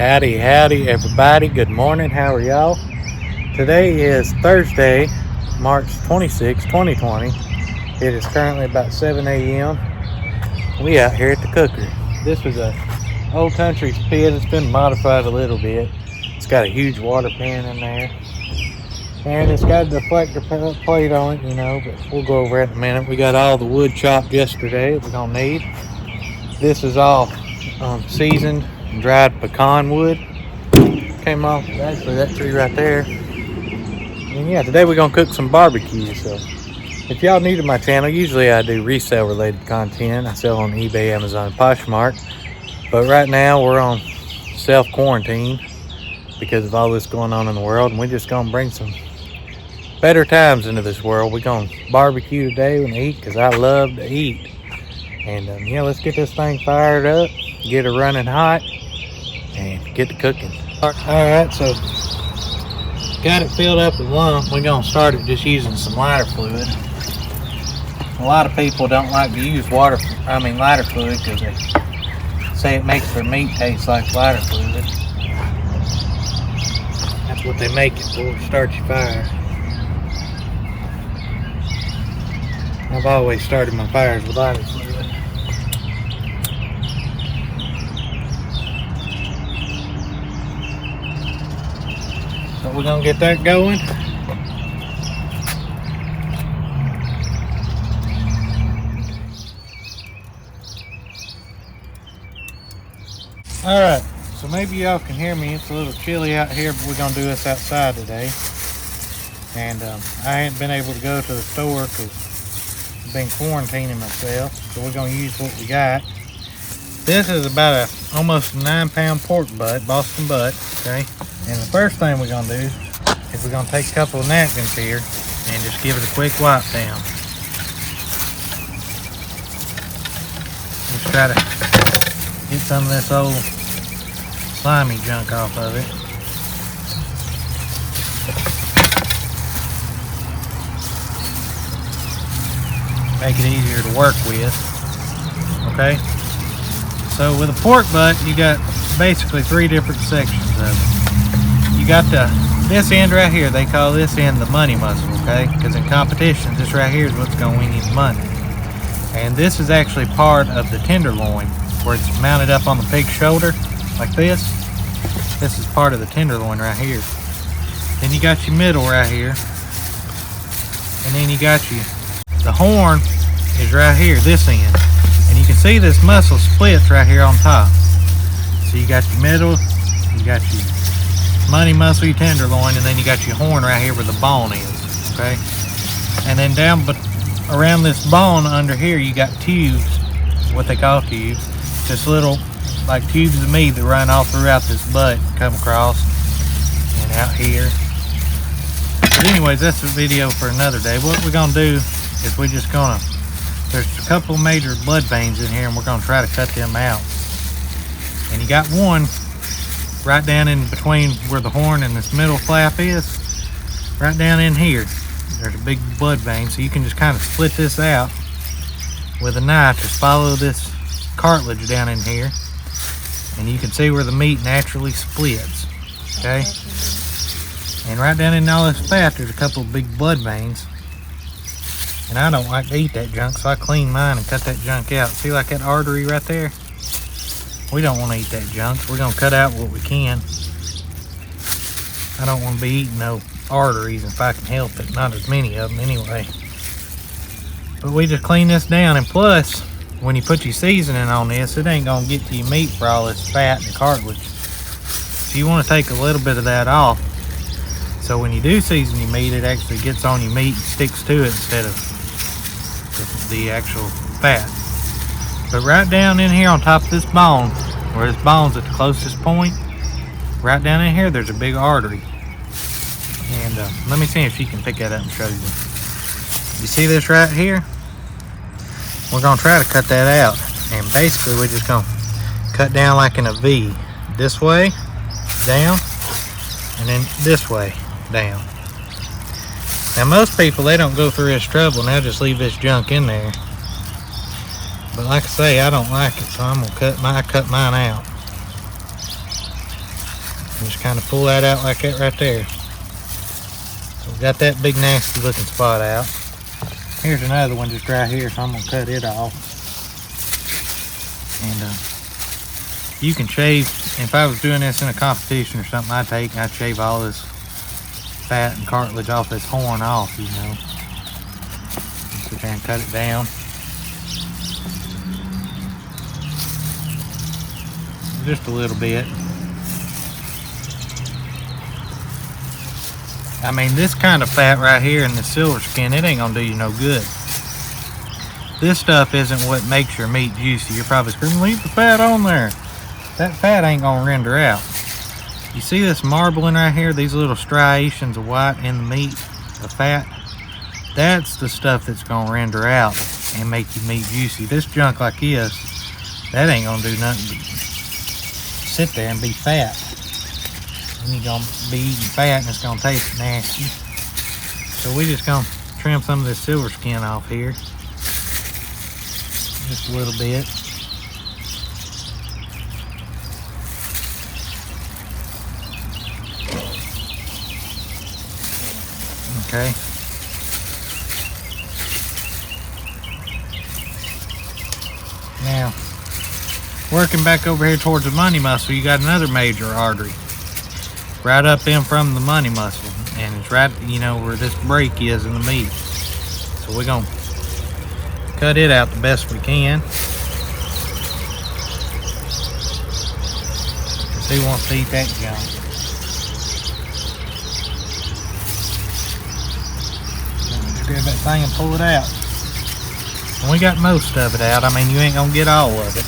Howdy, howdy, everybody. Good morning. How are y'all? Today is Thursday, March 26, 2020. It is currently about 7 a.m. We out here at the cooker. This was a old country pit. It's been modified a little bit. It's got a huge water pan in there. And it's got a deflector plate on it, but we'll go over it in a minute. We got all the wood chopped yesterday that we're going to need. This is all seasoned and dried pecan wood. Came off actually that tree right there. And yeah, today we're gonna cook some barbecue. So if y'all new to my channel, usually I do resale related content. I sell on eBay, Amazon, and Poshmark. But right now we're on self-quarantine because of all this going on in the world, and we're just gonna bring some better times into this world. We're gonna barbecue today and eat because I love to eat. And yeah, let's get this thing fired up, get it running hot, and get to cooking. Alright, so got it filled up with lump. We're gonna start it just using some lighter fluid. A lot of people don't like to use lighter fluid because they say it makes their meat taste like lighter fluid. That's what they make it for, start your fire. I've always started my fires with lighter fluid. So we're gonna get that going. Alright, so maybe y'all can hear me. It's a little chilly out here, but we're gonna do this outside today. And I ain't been able to go to the store because I've been quarantining myself. So we're gonna use what we got. This is about almost a 9-pound pork butt, Boston butt, okay? And the first thing we're gonna do is we're gonna take a couple of napkins here and just give it a quick wipe down. Just try to get some of this old slimy junk off of it. Make it easier to work with, okay? So with a pork butt, you got basically 3 different sections of it. You got this end right here, they call this end the money muscle, okay? Because in competitions, this right here is what's going to win you the money. And this is actually part of the tenderloin, where it's mounted up on the pig's shoulder, like this. This is part of the tenderloin right here. Then you got your middle right here. And then you got the horn is right here, this end. And you can see this muscle splits right here on top. So you got your middle, you got your money muscle, your tenderloin, and then you got your horn right here where the bone is, okay? And then down around this bone under here, you got tubes, what they call tubes. Just little, like tubes of meat that run all throughout this butt, come across, and out here. But anyways, that's a video for another day. What we're gonna do is we're just gonna, there's a couple major blood veins in here, and we're gonna try to cut them out. And you got one right down in between where the horn and this middle flap is, right down in here. There's a big blood vein, so you can just kind of split this out with a knife. Just follow this cartilage down in here, and you can see where the meat naturally splits, okay? And right down in all this fat, there's a couple of big blood veins. And I don't like to eat that junk, so I clean mine and cut that junk out. See, like that artery right there? We don't want to eat that junk, so we're going to cut out what we can. I don't want to be eating no arteries if I can help it. Not as many of them anyway. But we just clean this down, and plus, when you put your seasoning on this, it ain't going to get to your meat for all this fat and cartilage. So you want to take a little bit of that off. So when you do season your meat, it actually gets on your meat and sticks to it instead of the actual fat. But right down in here on top of this bone, where this bone's at the closest point, right down in here, there's a big artery. And let me see if you can pick that up and show you. You see this right here? We're gonna try to cut that out. And basically we're just gonna cut down like in a V. This way, down, and then this way, down. Now most people, they don't go through this trouble and they'll just leave this junk in there. But like I say, I don't like it, so I'm gonna cut mine out. Just kind of pull that out like that right there. So we got that big nasty looking spot out. Here's another one just right here, so I'm gonna cut it off. And you can shave. If I was doing this in a competition or something, I'd shave all this fat and cartilage off this horn off, you know. Sit there and cut it down. Just a little bit. I mean, this kind of fat right here in the silver skin, it ain't gonna do you no good. This stuff isn't what makes your meat juicy. You're probably screaming, leave the fat on there. That fat ain't gonna render out. You see this marbling right here, these little striations of white in the meat, the fat? That's the stuff that's gonna render out and make your meat juicy. This junk like this, that ain't gonna do nothing but sit there and be fat. And you're gonna be eating fat and it's gonna taste nasty. So we just gonna trim some of this silver skin off here. Just a little bit. Okay. Now, working back over here towards the money muscle, you got another major artery. Right up in from the money muscle. And it's right, you know, where this break is in the meat. So we're gonna cut it out the best we can. Because who wants to eat that junk? Just grab that thing and pull it out. And we got most of it out. I mean, you ain't gonna get all of it.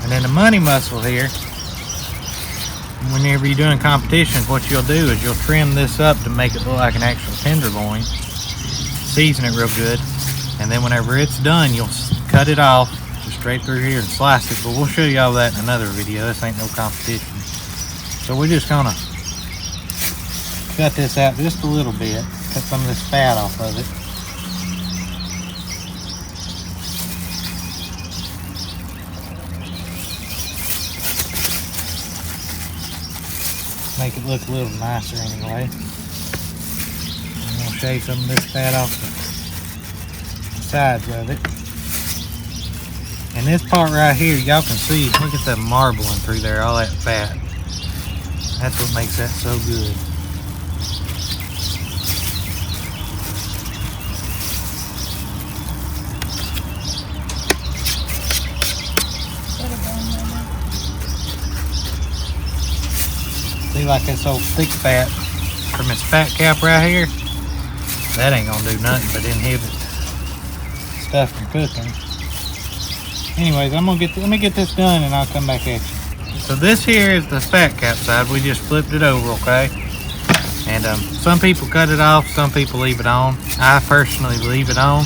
And then the money muscle here, whenever you're doing competitions, what you'll do is you'll trim this up to make it look like an actual tenderloin. Season it real good. And then whenever it's done, you'll cut it off just straight through here and slice it. But we'll show you all that in another video. This ain't no competition. So we're just gonna cut this out just a little bit. Cut some of this fat off of it. Make it look a little nicer anyway. I'm gonna shave some of this fat off the sides of it. And this part right here, y'all can see, look at that marbling through there, all that fat. That's what makes that so good. See, like this old thick fat from this fat cap right here, that ain't gonna do nothing but inhibit stuff from cooking. Anyways, let me get this done and I'll come back at you. So this here is the fat cap side. We just flipped it over, okay? And some people cut it off, some people leave it on. I personally leave it on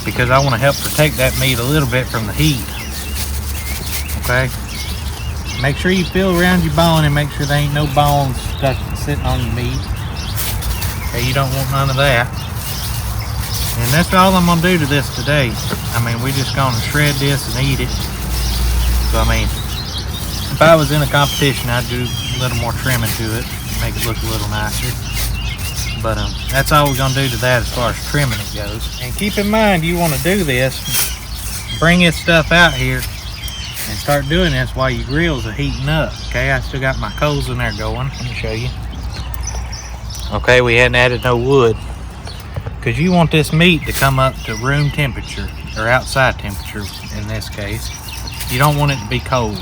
because I want to help protect that meat a little bit from the heat. Okay? Make sure you feel around your bone and make sure there ain't no bones stuck sitting on your meat. Okay, you don't want none of that. And that's all I'm gonna do to this today. I mean, we're just gonna shred this and eat it. So I mean, if I was in a competition, I'd do a little more trimming to it, make it look a little nicer. But that's all we're gonna do to that as far as trimming it goes. And keep in mind, you wanna do this, bring this stuff out here and start doing this while your grills are heating up. Okay, I still got my coals in there going. Let me show you. Okay, we hadn't added no wood because you want this meat to come up to room temperature or outside temperature in this case. You don't want it to be cold.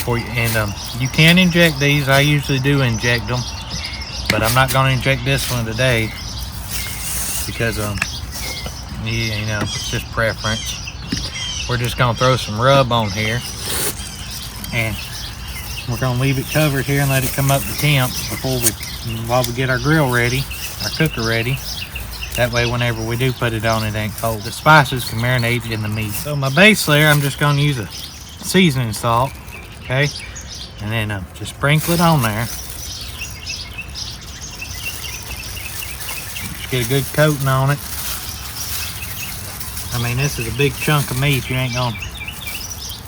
And you can inject these. I usually do inject them, but I'm not going to inject this one today because you know, it's just preference. We're just gonna throw some rub on here and we're gonna leave it covered here and let it come up to temp while we get our grill ready, our cooker ready. That way whenever we do put it on, it ain't cold. The spices can marinate in the meat. So my base layer, I'm just gonna use a seasoning salt, okay? And then just sprinkle it on there. Just get a good coating on it. I mean, this is a big chunk of meat. You ain't gonna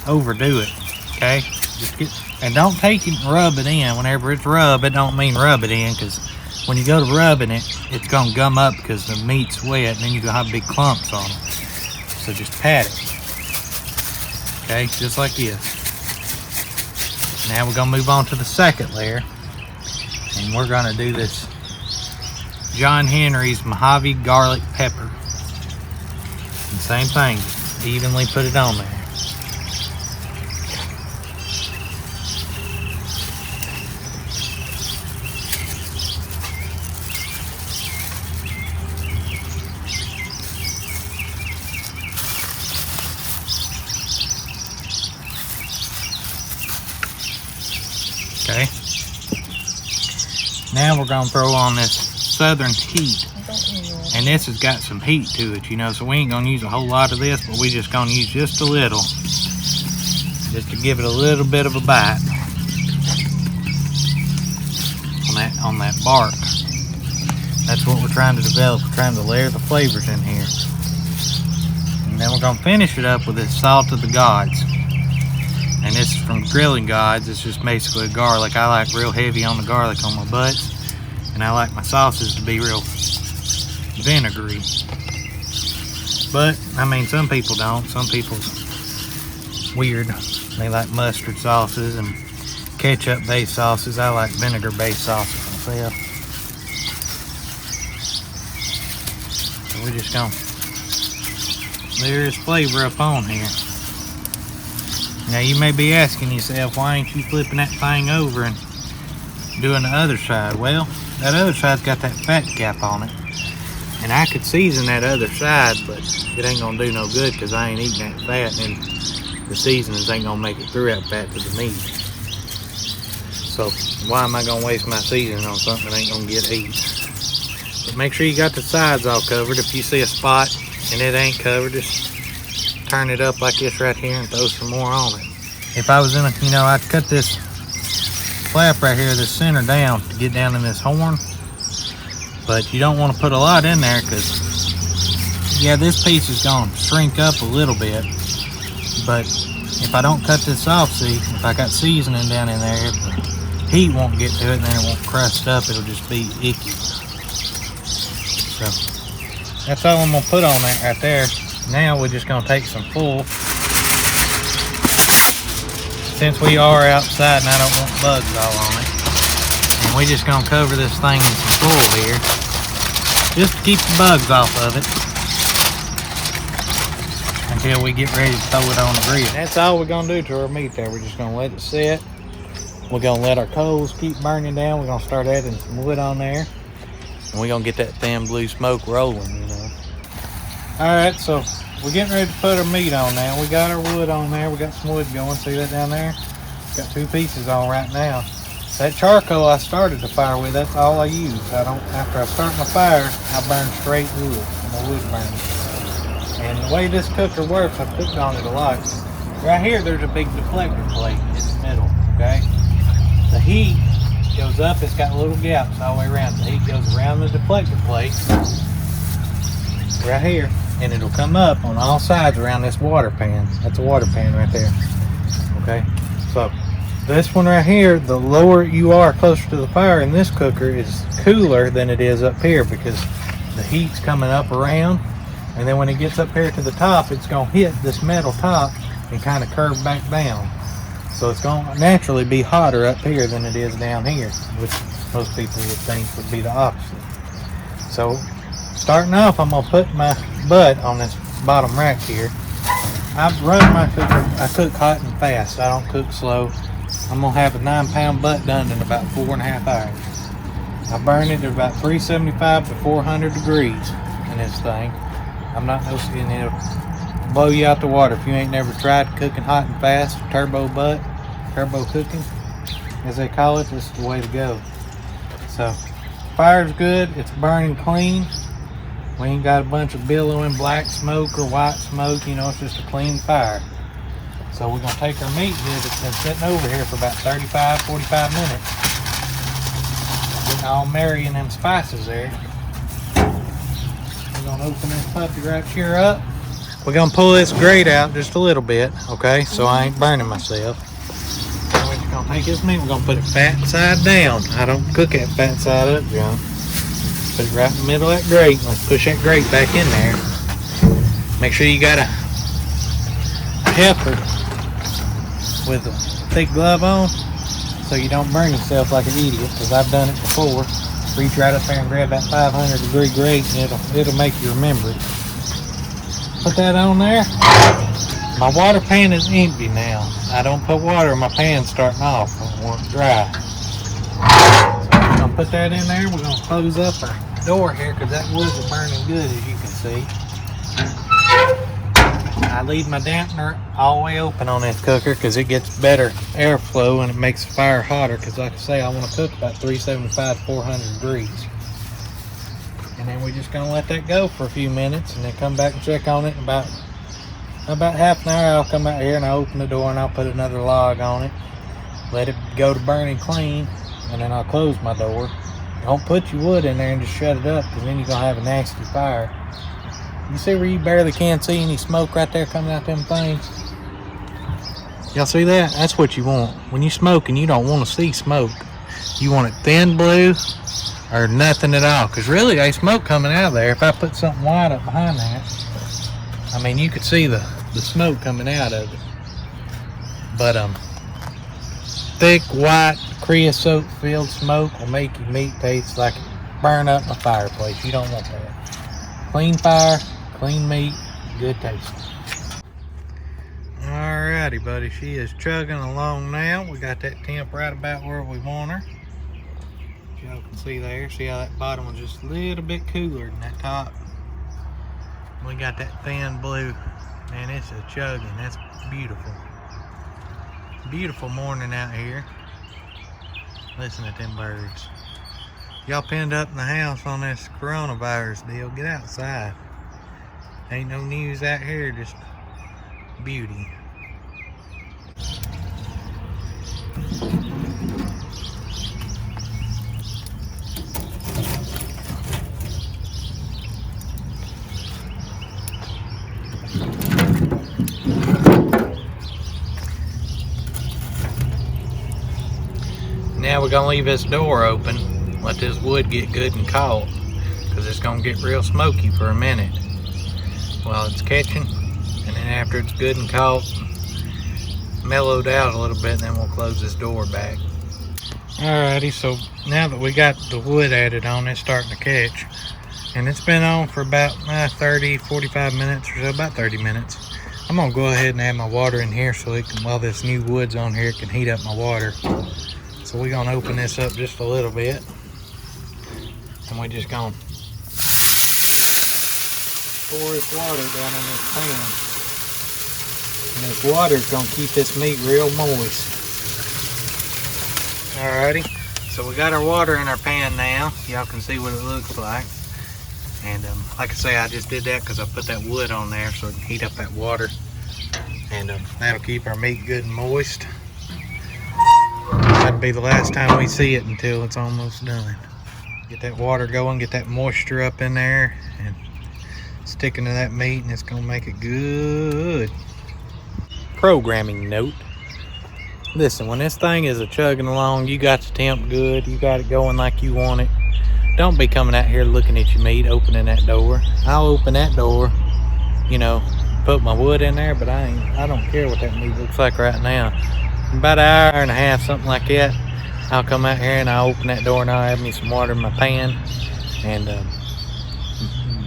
overdo it, okay? Just And don't take it and rub it in. Whenever it's rub, it don't mean rub it in, because when you go to rubbing it, it's going to gum up because the meat's wet, and then you're going to have big clumps on it. So just pat it. Okay, just like this. Now we're going to move on to the second layer. And we're going to do this John Henry's Mojave garlic pepper. And same thing, just evenly put it on there. Okay. Now we're going to throw on this Southern Heat. And this has got some heat to it, you know, so we ain't going to use a whole lot of this, but we just going to use just a little. Just to give it a little bit of a bite. On that bark. That's what we're trying to develop. We're trying to layer the flavors in here. And then we're going to finish it up with this Salt of the Gods. And this is from Grilling Gods. It's just basically garlic. I like real heavy on the garlic on my butts. And I like my sauces to be real vinegary. But, I mean, some people don't. Some people's weird. They like mustard sauces and ketchup-based sauces. I like vinegar-based sauces myself. So we're just gonna layer this flavor up on here. Now you may be asking yourself, why ain't you flipping that thing over and doing the other side? Well, that other side's got that fat cap on it. And I could season that other side, but it ain't gonna do no good because I ain't eating that fat, and the seasonings ain't gonna make it through that fat to the meat. So why am I gonna waste my seasoning on something that ain't gonna get eaten? But make sure you got the sides all covered. If you see a spot and it ain't covered, just turn it up like this right here and throw some more on it. If I was in a, you know, I'd cut this flap right here, this center down to get down in this horn. But you don't want to put a lot in there because, yeah, this piece is going to shrink up a little bit. But if I don't cut this off, see, if I got seasoning down in there, the heat won't get to it and then it won't crust up. It'll just be icky. So that's all I'm going to put on that right there. Now we're just going to take some full. Since we are outside and I don't want bugs all on it. And we're just going to cover this thing in some foil here. Just to keep the bugs off of it. Until we get ready to throw it on the grill. That's all we're going to do to our meat there. We're just going to let it sit. We're going to let our coals keep burning down. We're going to start adding some wood on there. And we're going to get that thin blue smoke rolling, you know. Alright, so we're getting ready to put our meat on now. We got our wood on there. We got some wood going. See that down there? Got 2 pieces on right now. That charcoal I started the fire with, that's all I use. After I start my fire, I burn straight wood. I'm a wood burner. And the way this cooker works, I've cooked on it a lot. Right here, there's a big deflector plate in the middle, okay? The heat goes up, it's got little gaps all the way around. The heat goes around the deflector plate, right here, and it'll come up on all sides around this water pan. That's a water pan right there, okay? So, this one right here, the lower you are closer to the fire in this cooker is cooler than it is up here because the heat's coming up around, and then when it gets up here to the top, it's going to hit this metal top and kind of curve back down. So it's going to naturally be hotter up here than it is down here, which most people would think would be the opposite. So starting off, I'm going to put my butt on this bottom rack here. I run my cooker, I cook hot and fast, I don't cook slow. I'm going to have a 9-pound butt done in about 4.5 hours. I burn it at about 375 to 400 degrees in this thing. I'm not noticing it'll blow you out the water. If you ain't never tried cooking hot and fast, turbo cooking, as they call it, this is the way to go. So, fire's good, it's burning clean. We ain't got a bunch of billowing black smoke or white smoke, you know, it's just a clean fire. So we're going to take our meat here that's been sitting over here for about 35, 45 minutes. Getting all merry in them spices there. We're going to open this puppy right here up. We're going to pull this grate out just a little bit, okay? So I ain't burning myself. And we're just going gonna take this meat, we're gonna put it fat side down. I don't cook it fat side up, John. Put it right in the middle of that grate. Let's push that grate back in there. Make sure you got a heifer with a thick glove on so you don't burn yourself like an idiot, because I've done it before. Reach right up there and grab that 500-degree grate and it'll make you remember it. Put that on there. My water pan is empty now. I don't put water in my pan starting off. I want it dry. So we're going to put that in there. We're going to close up our door here because that wood's burning good, as you can see. I leave my dampener all the way open on this cooker because it gets better airflow and it makes the fire hotter, because like I say, I want to cook about 375 to 400 degrees. And then we're just going to let that go for a few minutes and then come back and check on it. In about half an hour, I'll come out here and I'll open the door and I'll put another log on it. Let it go to burning clean, and then I'll close my door. Don't put your wood in there and just shut it up, because then you're going to have a nasty fire. You see where you barely can't see any smoke right there coming out them things? Y'all see that? That's what you want. When you're smoking, you don't want to see smoke. You want it thin blue or nothing at all, because really there's smoke coming out of there. If I put something white up behind that, I mean, you could see the smoke coming out of it. But thick white creosote filled smoke will make your meat taste like it burn up a fireplace. You don't want that. Clean fire, clean meat, good taste. Alrighty, buddy, she is chugging along now. We got that temp right about where we want her. Y'all can see there. See how that bottom was just a little bit cooler than that top. We got that thin blue, and it's a chugging. That's beautiful. Beautiful morning out here. Listen to them birds. Y'all pinned up in the house on this coronavirus deal. Get outside. Ain't no news out here, just beauty. Now we're gonna leave this door open, let this wood get good and caught, because it's gonna get real smoky for a minute while it's catching, and then after it's good and caught, mellowed out a little bit, then we'll close this door back. Alrighty, so now that we got the wood added on, it's starting to catch, and it's been on for about 45 minutes or so, about 30 minutes. I'm gonna go ahead and add my water in here so it can, while this new wood's on here, it can heat up my water. So we're gonna open this up just a little bit, and we're just gonna pour this water down in this pan. And this water is gonna keep this meat real moist. Alrighty, so we got our water in our pan now. Y'all can see what it looks like. And like I say, I just did that because I put that wood on there so it can heat up that water. And that'll keep our meat good and moist. That'd be the last time we see it until it's almost done. Get that water going, get that moisture up in there and sticking to that meat, and it's gonna make it good. Programming note. Listen, when this thing is chugging along, you got the temp good, you got it going like you want it. Don't be coming out here looking at your meat, opening that door. I'll open that door, you know, put my wood in there, but I don't care what that meat looks like right now. About an hour and a half, something like that, I'll come out here and I'll open that door and I'll have me some water in my pan. And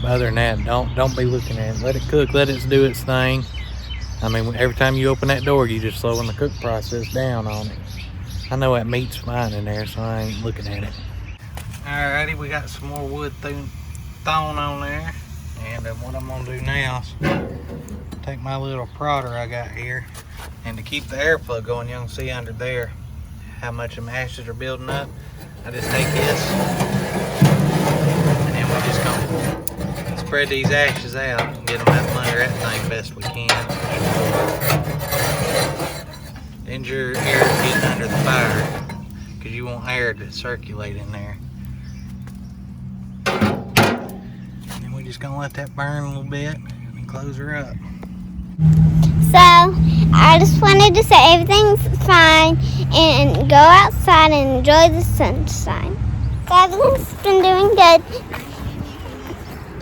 other than that, don't be looking at it. Let it cook, let it do its thing. I mean, every time you open that door, you just slowing the cook process down on it. I know that meat's fine in there, so I ain't looking at it. Alrighty, we got some more wood thrown on there. And what I'm gonna do now is take my little prodder I got here, and to keep the airflow going, you can see under there how much of ashes are building up. I just take this, and then we're just gonna spread these ashes out and get them out from under that thing best we can. Then your air getting under the fire, because you want air to circulate in there. And then we're just gonna let that burn a little bit and close her up. So, I just wanted to say everything's fine. and go outside and enjoy the sunshine. Everything's been doing good.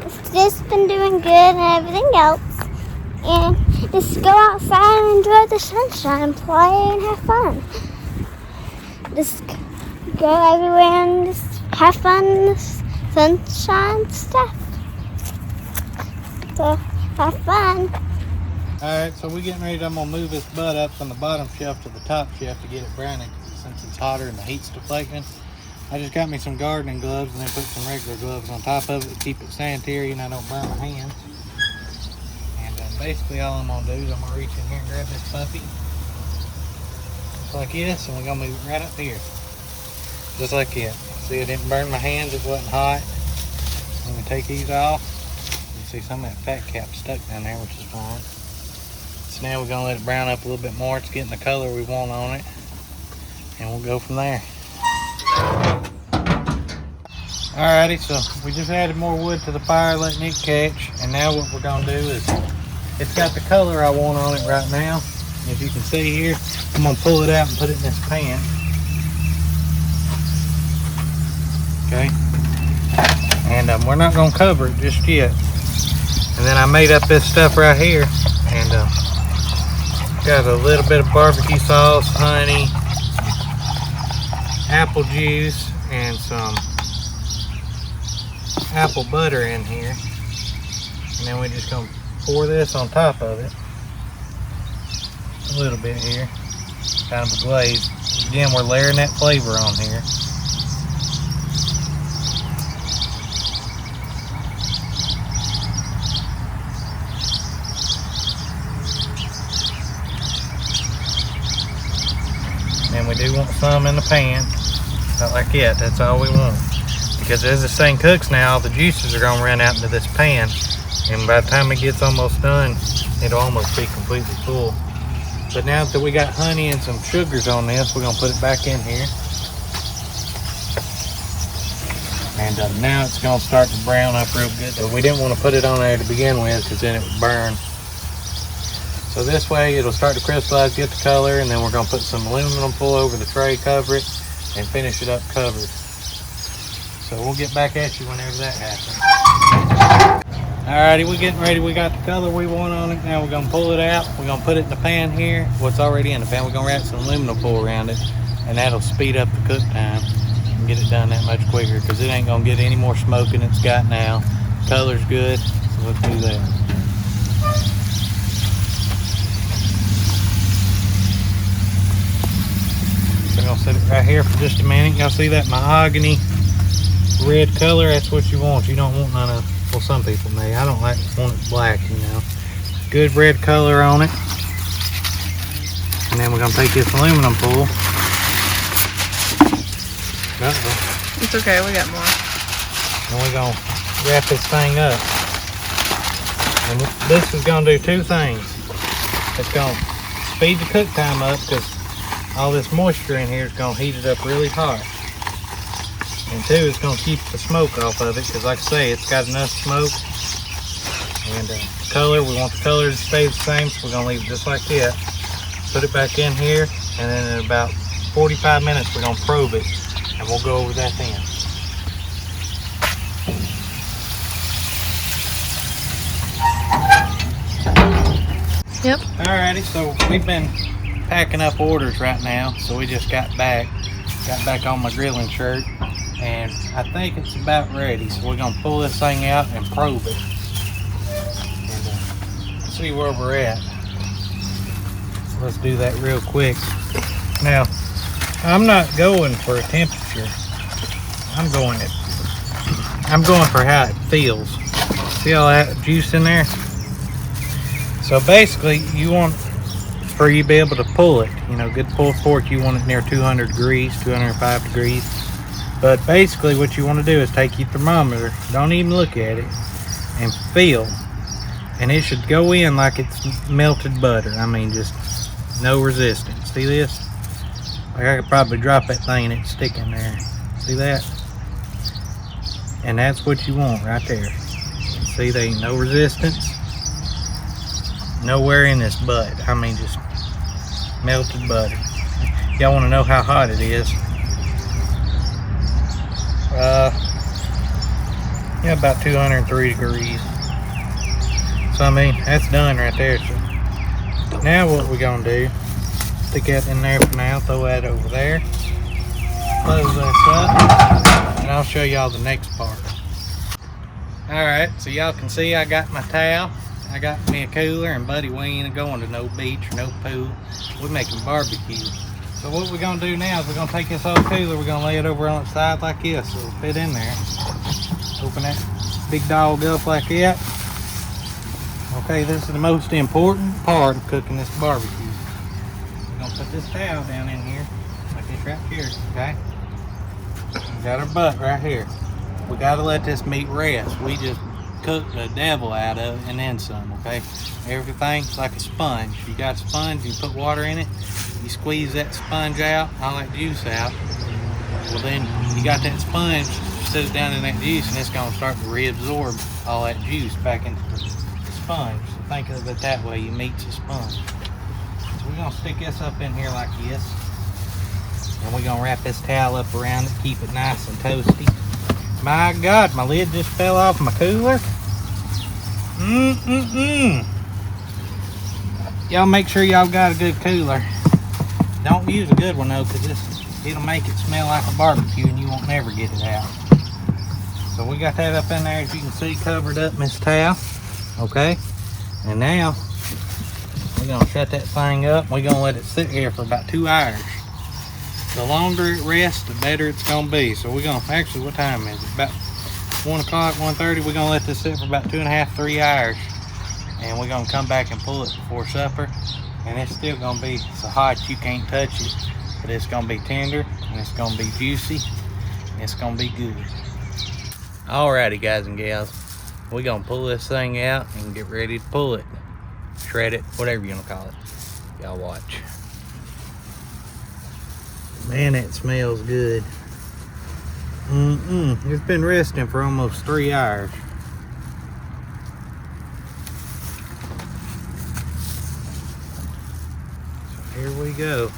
It's just been doing good and everything else. And just go outside and enjoy the sunshine, play and have fun. Just go everywhere and just have fun in the sunshine stuff. So have fun. Alright, so we're getting ready. I'm going to move this butt up from the bottom shelf to the top shelf to get it browning since it's hotter and the heat's deflecting. I just got me some gardening gloves and then put some regular gloves on top of it to keep it sanitary and I don't burn my hands. And basically all I'm going to do is I'm going to reach in here and grab this puppy. Just like this, and we're going to move it right up here. Just like that. See, it didn't burn my hands, it wasn't hot. I'm going to take these off. You see some of that fat cap stuck down there, which is fine. So now we're going to let it brown up a little bit more. It's getting the color we want on it. And we'll go from there. Alrighty, so we just added more wood to the fire, letting it catch. And now what we're going to do is, it's got the color I want on it right now. As you can see here, I'm going to pull it out and put it in this pan. Okay. And we're not going to cover it just yet. And then I made up this stuff right here. And got a little bit of barbecue sauce, honey, apple juice, and some apple butter in here. And then we're just going to pour this on top of it. A little bit here. Kind of a glaze. Again, we're layering that flavor on here. And we do want some in the pan. Not like that, that's all we want. Because as this thing cooks now, the juices are going to run out into this pan. And by the time it gets almost done, it'll almost be completely full. But now that we got honey and some sugars on this, we're going to put it back in here. And now it's going to start to brown up real good. But we didn't want to put it on there to begin with because then it would burn. So this way it'll start to crystallize, get the color, and then we're going to put some aluminum foil over the tray, cover it, and finish it up covered. So we'll get back at you whenever that happens. Alrighty, we're getting ready. We got the color we want on it. Now we're going to pull it out. We're going to put it in the pan here. What's already in the pan, we're going to wrap some aluminum foil around it, and that'll speed up the cook time and get it done that much quicker because it ain't going to get any more smoke than it's got now. The color's good, so let's do that. We're going to set it right here for just a minute. Y'all see that mahogany red color? That's what you want. You don't want none of, well, some people may. I don't want it black, you know. Good red color on it. And then we're going to take this aluminum foil. It's okay, we got more. And we're going to wrap this thing up. And this is going to do two things. It's going to speed the cook time up because all this moisture in here is going to heat it up really hot. And two, it's going to keep the smoke off of it because like I say, it's got enough smoke. And the color, we want the color to stay the same, so we're going to leave it just like that. Put it back in here, and then in about 45 minutes we're going to probe it. And we'll go over that then. Yep. Alrighty, so we've been packing up orders right now, so we just got back on my grilling shirt, and I think it's about ready. So we're gonna pull this thing out and probe it, and see where we're at. So let's do that real quick. Now, I'm not going for a temperature. I'm going for how it feels. See all that juice in there? So basically, you want for you to be able to pull it, you know, good pull fork, you want it near 200 degrees, 205 degrees. But basically what you want to do is take your thermometer, don't even look at it, and feel. And it should go in like it's melted butter. I mean, just no resistance. See this? Like I could probably drop that thing and it's sticking there. See that? And that's what you want right there. See, there ain't no resistance. Nowhere in this butt. I mean, just melted butter. Y'all want to know how hot it is? Yeah, about 203 degrees. So I mean, that's done right there. So now what we're gonna do, stick that in there for now, throw that over there, close this up, and I'll show y'all the next part. Alright, so y'all can see I got my towel, I got me a cooler, and buddy, we ain't going to no beach or no pool. We're making barbecue. So what we're gonna do now is we're gonna take this old cooler, we're gonna lay it over on its side like this so it'll fit in there. Open that big dog up like that. Okay, this is the most important part of cooking this barbecue. We're gonna put this towel down in here, like this right here, okay? We got our butt right here. We gotta let this meat rest. We just cooked the devil out of it and then some, okay? Everything's like a sponge. You got a sponge, you put water in it, you squeeze that sponge out, all that juice out. Well then, you got that sponge, sit it down in that juice and it's gonna start to reabsorb all that juice back into the sponge. So think of it that way, your meat's a sponge. So we're gonna stick this up in here like this. And we're gonna wrap this towel up around it, keep it nice and toasty. My God, my lid just fell off my cooler. Y'all make sure y'all got a good cooler. Don't use a good one though, because it'll make it smell like a barbecue and you won't never get it out. So we got that up in there, as you can see, covered up in this towel. Okay, and now we're gonna shut that thing up. We're gonna let it sit here for about 2 hours. The longer it rests, the better it's gonna be. So we're gonna, actually, what time is it? About 1 o'clock, 1:30. We're gonna let this sit for about 2.5, 3 hours. And we're gonna come back and pull it before supper. And it's still gonna be so hot you can't touch it. But it's gonna be tender, and it's gonna be juicy, and it's gonna be good. Alrighty, guys and gals. We're gonna pull this thing out and get ready to pull it. Shred it, whatever you wanna call it. Y'all watch. Man, that smells good. It's been resting for almost 3 hours. So here we go.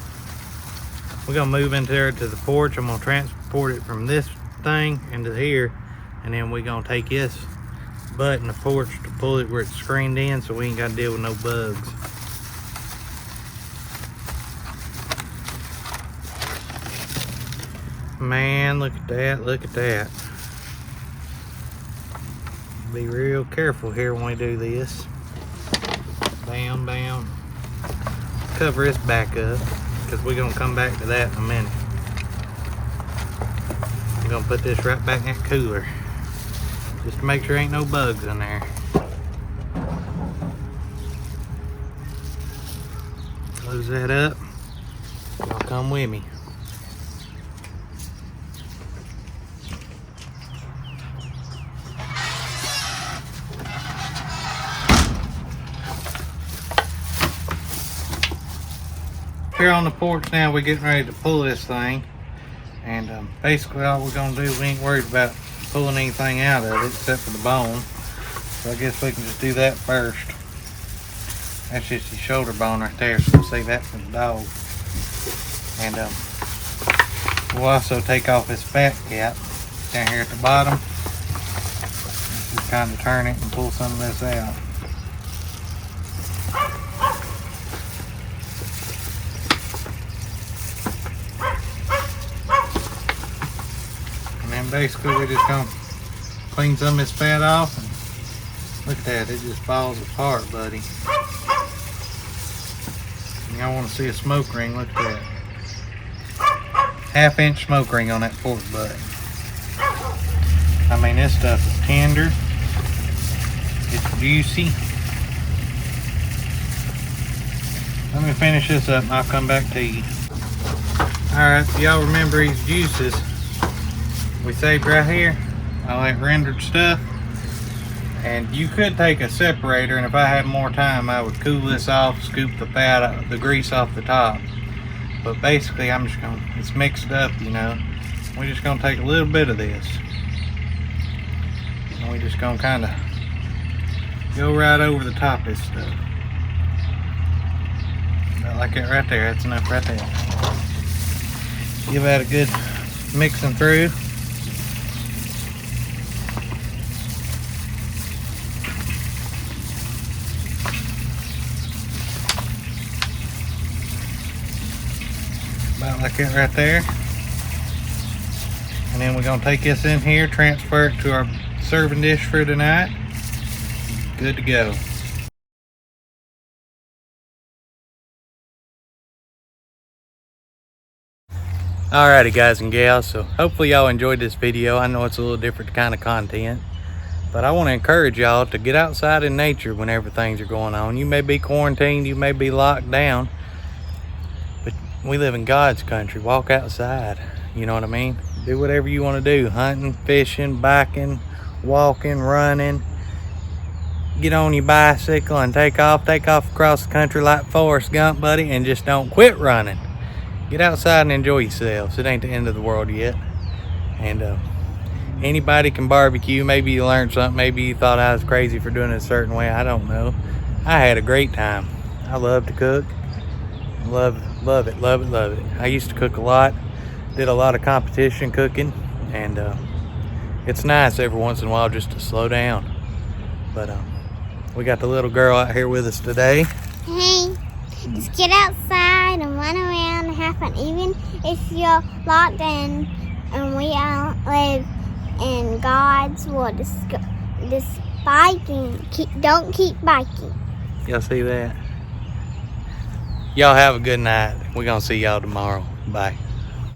We're gonna move into there to the porch. I'm gonna transport it from this thing into here, and then we're gonna take this butt in the porch to pull it where it's screened in so we ain't gotta deal with no bugs. Man, look at that, look at that. Be real careful here when we do this. Bam, bam. Cover this back up, because we're gonna come back to that in a minute. I'm gonna put this right back in that cooler, just to make sure ain't no bugs in there. Close that up. Y'all come with me. Here on the porch now, we're getting ready to pull this thing, and basically all we're gonna do, we ain't worried about pulling anything out of it except for the bone. So I guess we can just do that first. That's just the shoulder bone right there, so we'll save that for the dog. And we'll also take off this fat cap down here at the bottom. Just kind of turn it and pull some of this out. Basically, we're just gonna clean some of this fat off, and look at that, it just falls apart, buddy. Y'all want to see a smoke ring? Look at that, 1/2-inch smoke ring on that pork butt. I mean, this stuff is tender, it's juicy. Let me finish this up and I'll come back to you. Alright, so y'all remember these juices we saved right here, all that rendered stuff. And you could take a separator, and if I had more time I would cool this off, scoop the fat out, the grease off the top. But basically I'm just gonna, it's mixed up, you know. We're just gonna take a little bit of this, and we're just gonna kind of go right over the top of this stuff. About like that right there, that's enough right there. Give that a good mixing through. About like that right there. And then we're gonna take this in here, transfer it to our serving dish for tonight. Good to go. Alrighty guys and gals, so hopefully y'all enjoyed this video. I know it's a little different kind of content, but I want to encourage y'all to get outside in nature whenever things are going on. You may be quarantined, you may be locked down, but we live in God's country. Walk outside, you know what I mean? Do whatever you want to do, hunting, fishing, biking, walking, running. Get on your bicycle and take off across the country like Forrest Gump, buddy, and just don't quit running. Get outside and enjoy yourselves. It ain't the end of the world yet. And anybody can barbecue. Maybe you learned something. Maybe you thought I was crazy for doing it a certain way. I don't know. I had a great time. I love to cook. Love it. I used to cook a lot. Did a lot of competition cooking. And it's nice every once in a while just to slow down. But we got the little girl out here with us today. Hey, just get outside and run around and have fun. Even if you're locked in and we all live in God's world, just biking. Don't keep biking. Y'all see that? Y'all have a good night. We're gonna see y'all tomorrow. Bye.